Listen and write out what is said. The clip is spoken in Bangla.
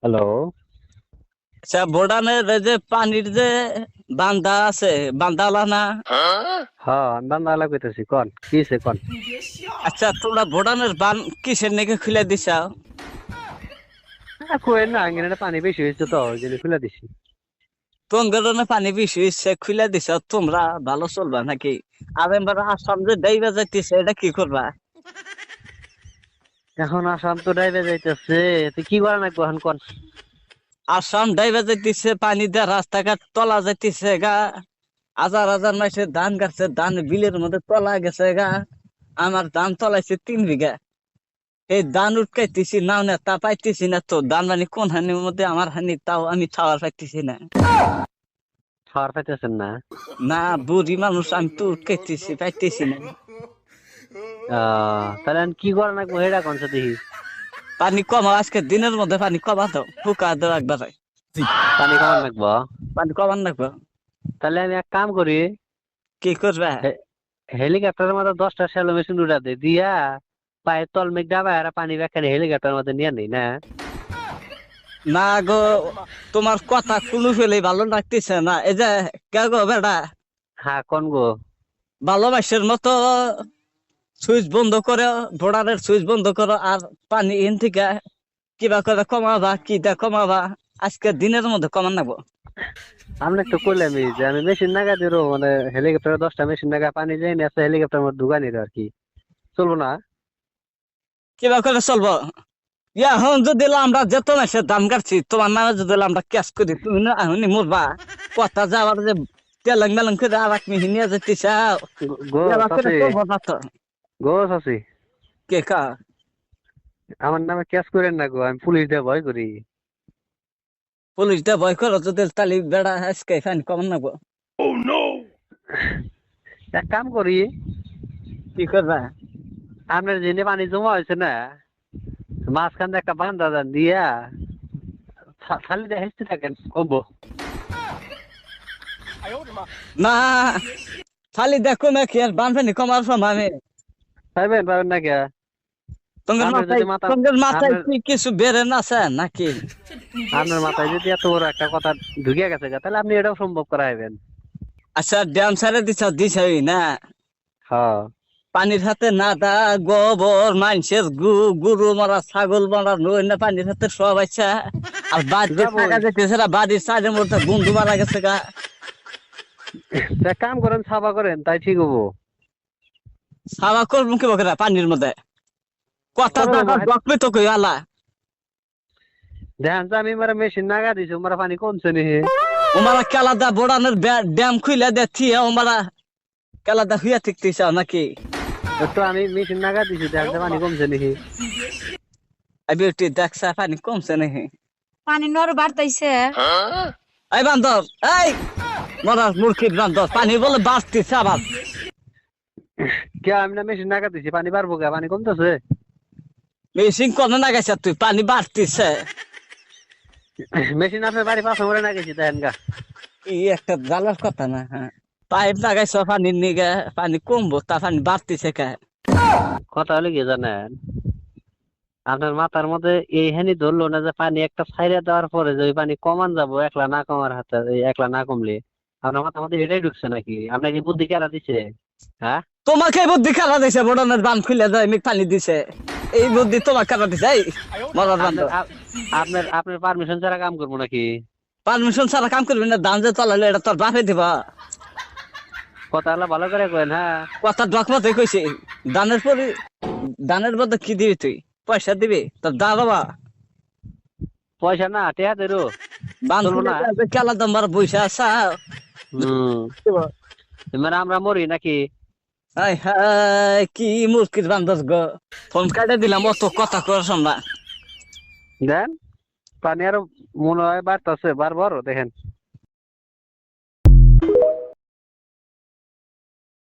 হ্যালো। আচ্ছা, ভুটানের এই যে পানির যে বান্দা আছে, বান্দালা না? হ্যাঁ, আমি বান্দালা কইতেছি। কোন কি হইছে কোন? আচ্ছা, তোমরা ভুটানের বান কিসের নাকি খুলে দিছাও? কই না আঙ্গিনাটা পানি বেশি হয়েছে তো ওই জন্য খুলে দিছি। তোমাদের না পানি বেশি হইছে খুলে দিছাও, তোমরা ভালো চলবা নাকি? আর এবার আসাম যে ডাইবা যাইতেছে, এটা কি করবা? এখন আসাম তো ডাইবে যাইতেছে, তুই কি করা নাকবো এখন কোন? আসাম ডাইবা যাইতেছে, পানি দিয়ে রাস্তাঘাট তলা যাইতেছে গা। হাজার হাজার মাসে ধান গাছে, ধান বিলের মধ্যে তলা গেছে গা। আমার ধান তলাইছে 3 বিঘা। এই ধান উঠকাইতেছি নাও না, তা পাইতেছি না তো। ধান মানে কোন হানির মধ্যে আমার হানি, তাও আমি খাওয়ার পাইতেছি না। খাওয়ার পাইতেছেন না? না, বুড়ি মানুষ, আমি তো উঠকাইতেছি পাইতেছি না। তাহলে এখন কি করা নাকবো হেডা কোন সে দেখি। পানি কমাও, আজকে দিনের মধ্যে পানি কমা দাও, ফুকা দাও একবারে। পানি কমান নাকবো? পানি কমান লাগবে। তাহলে আমি এক কাম করি, কি করবে? হেলিকপ্টারের মধ্যে 10টা শ্যালো মেশিন উড়া দে দিয়া পায়ের তল মেঘ ডাবা আর পানি ব্যাখ্যা হেলিকপ্টারের মধ্যে নিয়ে নেই না? না গো, তোমার কথা কোনো ফেলে ভালো লাগতেছে না। এই যে কে গো বেটা, হ্যাঁ কোন গো? ভালোবাসার মতো সুইচ বন্ধ করে, ভোডারের সুইচ বন্ধ করো, আর পানি এন থেকে কিবা করে কমাবা, কিটা কমাবা। আজকে দিনের মধ্যে কমান নাগবো। আমি তো কইলামই যে আমি মেশিন নাগা দিরো মানে হেলিকপ্টারে 10টা মেশিন নাগা পানি যাই না হেলিকপ্টার মধ্যে ঢুকা নিল আর কি। চলবো না? কিবা করে চলবো? এখন যদি আমরা যেত না সে দাম কাটছি, তোমার নামে যদি আমরা ক্যাশ করি, তুমি না এখনই মরবা। কথা যাওয়ার যে তেলেং মেলেং করে আর এক মিহি নিয়ে যেতে চাও, গো এবার করে চাচি, চলবো না তো। গো চাচি, কে কা? আমার নামে ক্যাশ করেন না গো, আমি পুলিশ দিয়ে ভয় করি। পুলিশ দিয়ে ভয় করো যদি, তালি বেড়া আজকে ফাইন কমান নাগবো। এক কাম করি, কি করবা? আপনার যেনে পানি জমা হয়েছে না, মাঝখান দিয়ে একটা বান্ধা দেন দিয়া খালি দিয়ে হেসতে থাকেন কমবো। না, খালি দেখো না কি আর বানফানি কমার সময় আমি। পাইবেন পাবেন না কে? তোমার আপনার মাথায় যদি মাথা তোমার মাথায় আপনার কি কিছু বেড়ে না আছে নাকি? আপনার মাথায় যদি এত বড় একটা কথা ঢুকে গেছে গা, তাহলে আপনি এটাও সম্ভব করাইবেন। আচ্ছা, ড্যাম সারে দিছাই না? হ্যাঁ। পানির হাতে নাদা, গোবর, মানুষের গরু মারা, ছাগল মারা, নই না পানির হাতে সব আচ্ছা। আর বাড়িতে যাবই, থাকা যেতেছে না, বাড়ির সাইডের মধ্যে বন্ধু মারা গেছে গা। এক কাম করেন সাফা করেন তাই ঠিক হবো। সাবা করবো কি বকরা পানির মধ্যে? কথা করবো জায়গা ডকবে তো কই আলা। দেখেন তো আমি মারা মেশিন নাগা দিছি, মারা পানি কমছে নি। ওমারা কেলাদা বোড়ানোর ড্যাম খুইলা দে থিয়া, ওমারা কেলাদা হইয়া ঠিকতেছ নাকি? তো আমি মেশিন নাগা দিছি, দেখেন তো পানি কমছে নি। বিউটি দেখছা পানি কমছে নাকি? পানি নর বাড়তাইছে। এই বান্দর, এই মরার মূর্খির বান্দর, পানি বলে বাড়তিছে আবার। কে আমি না মেশিন নাগা দিছি, পানি বাড়বো কে? পানি কমতেছে। মেশিন কোন না গেছে তুই, পানি বাড়তিছে। মেশিন আপনার বাড়ি পাশে করে না গেছি দেখেন গা। কি একটা জ্বালার কথা না, হ্যাঁ। পাইপ লাগাইছ পানির নিগে, পানি কমবো তা পানি বাড়তিছে কে? কথা হলে কি জানেন, আপনার মাথার মধ্যে এই হানি ধরলো না যে পানি একটা ছাইরে দেওয়ার পরে যে ওই পানি কমান যাবো একলা না কমার হাতে, একলা না কমলে। আপনার মাথার মধ্যে এটাই ঢুকছে নাকি? আপনাকে বুদ্ধি কেরা দিছে? হ্যাঁ, তোমাকে এই বুদ্ধি খেলা দিছে, বড়নের বান খুলে দেয় পানি দিছে। এই বুদ্ধি তোমাকে খেলা দিছে, এই মরার আপনার বান্দর। আপনার আপনার পারমিশন ছাড়া কাম করবো নাকি? পারমিশন ছাড়া কাম করবি না? ধান যে তলাইলো এটা তোর বাপে দিবা। কথা হলো ভালো করে কেন? হ্যাঁ, কথা ডকমতে কইছি। দানের পরি, দানের বদলে কি দিবি তুই? পয়সা দিবি তোর দা বাবা। পয়সা না টেয়া দেরো। বান চলবো খুলে না? খেলা দম্বার বইসা আসা। হম। মানে আমরা মরি নাকি? হাই হাই, কি মুরগির বান্দর গো। ফোন কাটে দিলাম, অত কথা কর না। দেন পানি আরো মনে হয় বাড়তেছে, বারবার দেখেন।